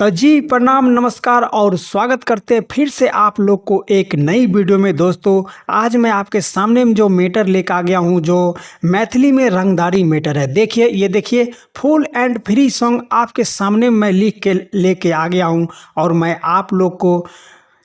तो जी प्रणाम नमस्कार और स्वागत करते हैं फिर से आप लोग को एक नई वीडियो में। दोस्तों आज मैं आपके सामने में जो मैटर लेकर आ गया हूं जो मैथिली में रंगदारी मैटर है। देखिए ये देखिए फुल एंड फ्री सॉन्ग आपके सामने मैं लिख के लेके आ गया हूं और मैं आप लोग को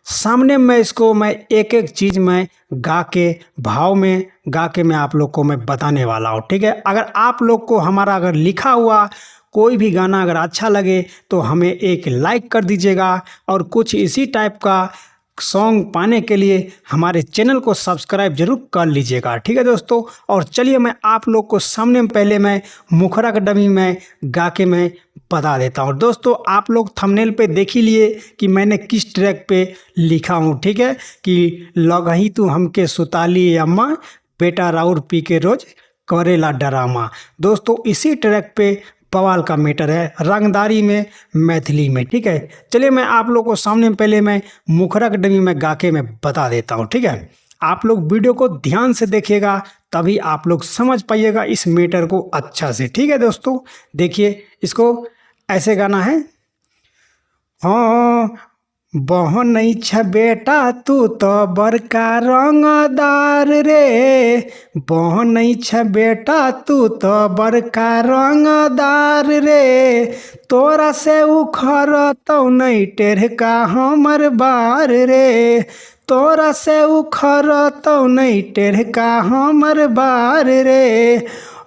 सामने में इसको मैं एक एक चीज़ में गा के भाव में गा के मैं आप लोग को मैं बताने वाला हूँ। ठीक है, अगर आप लोग को हमारा अगर लिखा हुआ कोई भी गाना अगर अच्छा लगे तो हमें एक लाइक कर दीजिएगा और कुछ इसी टाइप का सॉन्ग पाने के लिए हमारे चैनल को सब्सक्राइब जरूर कर लीजिएगा। ठीक है दोस्तों, और चलिए मैं आप लोग को सामने में पहले मैं मुखरा का डमी में गा के मैं बता देता हूँ। दोस्तों आप लोग थंबनेल पे देख ही लिए कि मैंने किस ट्रैक पे लिखा हूँ। ठीक है, कि लगही तू हमके सुताली अम्मा बेटा राउर पी के रोज करेला डरामा। दोस्तों इसी ट्रैक पे बवाल का मैटर है रंगदारी में मैथिली में। ठीक है, चलिए मैं आप लोग को सामने पहले मैं मुखरा के डमी में गा के मैं बता देता हूँ। ठीक है, आप लोग वीडियो को ध्यान से देखिएगा तभी आप लोग समझ पाइएगा इस मैटर को अच्छा से। ठीक है दोस्तों, देखिए इसको ऐसे गाना है। हाँ बहन छ बेटा तू तो बड़का रंगदार रे, बहन छ बेटा तू तो बड़का रंगदार रे, तोरा से उखर तो नहीं टेढ़का हमर बार रे, तोरा से उखर तो नहीं टेढ़का हमर बार रे,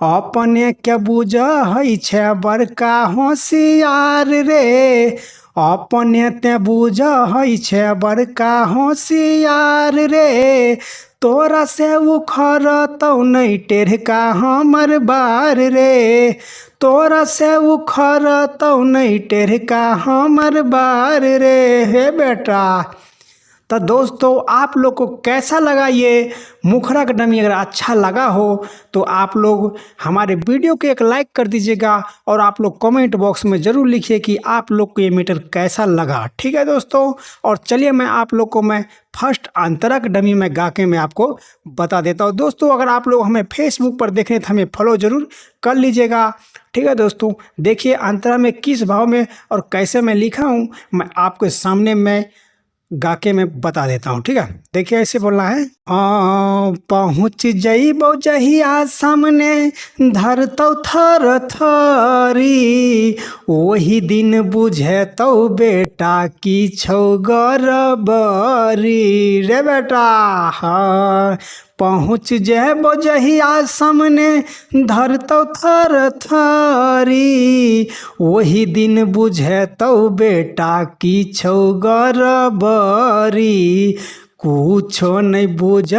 अपने के बुझ है बड़का होशियार रे, अपने ते बुझ है बड़का होशियार रे, तोरा से उखर तो नहीं टेढ़का हमर बार रे, तोरा से उखर तो नहीं टेढ़का हमर बार रे। हे बेटा, तो दोस्तों आप लोग को कैसा लगा ये मुखरा का डमी? अगर अच्छा लगा हो तो आप लोग हमारे वीडियो को एक लाइक कर दीजिएगा और आप लोग कमेंट बॉक्स में ज़रूर लिखिए कि आप लोग को ये मैटर कैसा लगा। ठीक है दोस्तों, और चलिए मैं आप लोग को मैं फर्स्ट अंतरा का डमी में गा के मैं आपको बता देता हूँ। दोस्तों अगर आप लोग हमें फेसबुक पर देख रहे हैं तो हमें फॉलो ज़रूर कर लीजिएगा। ठीक है दोस्तों, देखिए अंतरा में किस भाव में और कैसे मैं लिखा हूँ मैं आपके सामने मैं गा के मैं बता देता हूँ। ठीक है, देखिए ऐसे बोलना है। पहुँच जइबो जहिया सामने धरतौ थर थरी, वही दिन बुझे तो बेटा की छौ गरबरी रे बेटा। हाँ पहुँच जेबो जहिया सामने धरतौ थर थरी, वही दिन बुझे तो बेटा की छौ गरबरी, कुछो नहीं बुझ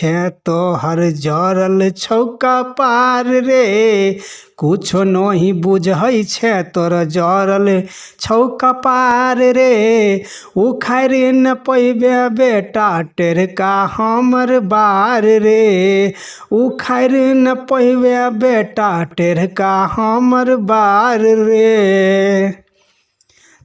है तोहर जरल छौका पार रे, कुछो नहीं बुझ है तोर जरल छौका पार रे, उखाड़ न पैबे बेटा टेढ़का हमर बार रे, उखाड़ न पैबे बेटा टेढ़का हमर बार रे।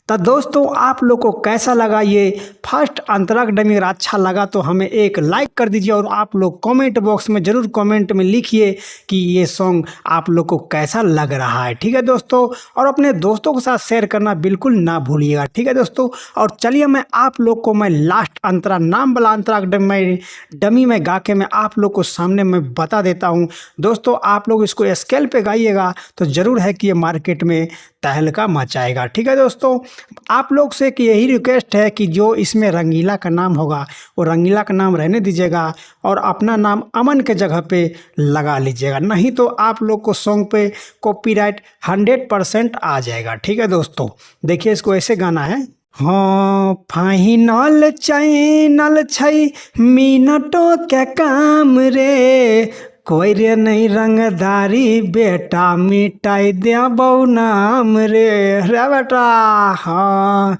तो दोस्तों आप लोग को कैसा लगा ये फर्स्ट अंतरा का डमी? अगर अच्छा लगा तो हमें एक लाइक कर दीजिए और आप लोग कमेंट बॉक्स में ज़रूर कमेंट में लिखिए कि ये सॉन्ग आप लोग को कैसा लग रहा है। ठीक है दोस्तों, और अपने दोस्तों के साथ शेयर करना बिल्कुल ना भूलिएगा। ठीक है दोस्तों, और चलिए मैं आप लोग को मैं लास्ट अंतरा नाम वाला अंतरा डमी में गा के मैं आप लोग को सामने में बता देता हूँ। दोस्तों आप लोग इसको स्केल पे गाइएगा तो ज़रूर है कि ये मार्केट में तहलका मचाएगा। ठीक है दोस्तों, आप लोग से कि यही रिक्वेस्ट है कि जो इसमें रंगीला का नाम होगा वो रंगीला का नाम रहने दीजिएगा और अपना नाम अमन के जगह पे लगा लीजिएगा, नहीं तो आप लोग को सॉन्ग पे कॉपीराइट 100% आ जाएगा। ठीक है दोस्तों, देखिए इसको ऐसे गाना है। हाँ फाइनल चैनल छै मिनटों के काम रे, कोई रे नहीं रंगदारी बेटा मिटाई देबौ नाम रे रे बेटा। हाँ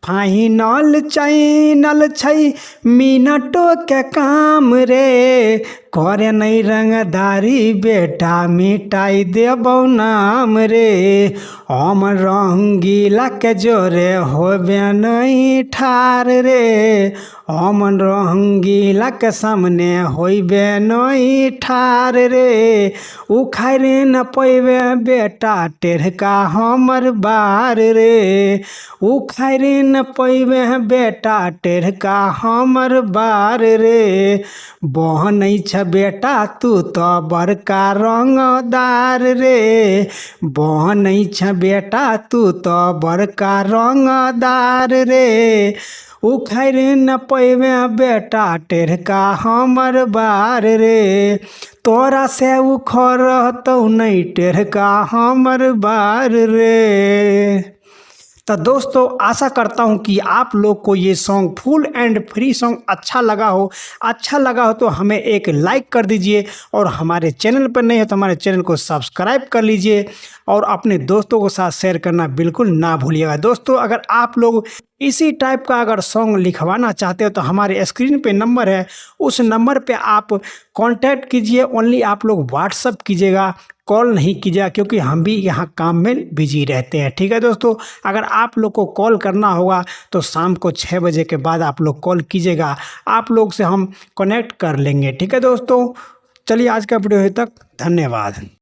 फाइनल चैनल छै मिनटों के काम रे, करे नहीं रंगदारी बेटा मिटाई देबौ नाम रे। हम रंगीला के जोरे होबे नहीं ठार रे। हम रंगीला के सामने होइबे नहीं ठार रे। उखाड़े न पैबे बेटा टेढ़का हमर बार रे। उखाड़े न पैबे बेटा टेढ़का हमर बार रे। बहनै छ बेटा तू तो बड़का रंगदार रे। बहनै छ बेटा तू तो बड़का रंगदार रे। उखाड़ न पैबे बेटा टेढ़का हमर बार रे। तोरा से उखड़तौ नहीं टेढ़का हमर बार रे। तो दोस्तों आशा करता हूँ कि आप लोग को ये song full and free song अच्छा लगा हो। अच्छा लगा हो तो हमें एक लाइक कर दीजिए और हमारे चैनल पर नहीं है तो हमारे चैनल को सब्सक्राइब कर लीजिए और अपने दोस्तों के साथ शेयर करना बिल्कुल ना भूलिएगा। दोस्तों अगर आप लोग इसी टाइप का अगर सॉन्ग लिखवाना चाहते हो तो हमारे स्क्रीन पे नंबर है, उस नंबर पे आप कांटेक्ट कीजिए। ओनली आप लोग व्हाट्सअप कीजिएगा, कॉल नहीं कीजिएगा क्योंकि हम भी यहाँ काम में बिजी रहते हैं। ठीक है दोस्तों, अगर आप लोग को कॉल करना होगा तो शाम को 6 बजे के बाद आप लोग कॉल कीजिएगा, आप लोग से हम कनेक्ट कर लेंगे। ठीक है दोस्तों, चलिए आज का वीडियो तक, धन्यवाद।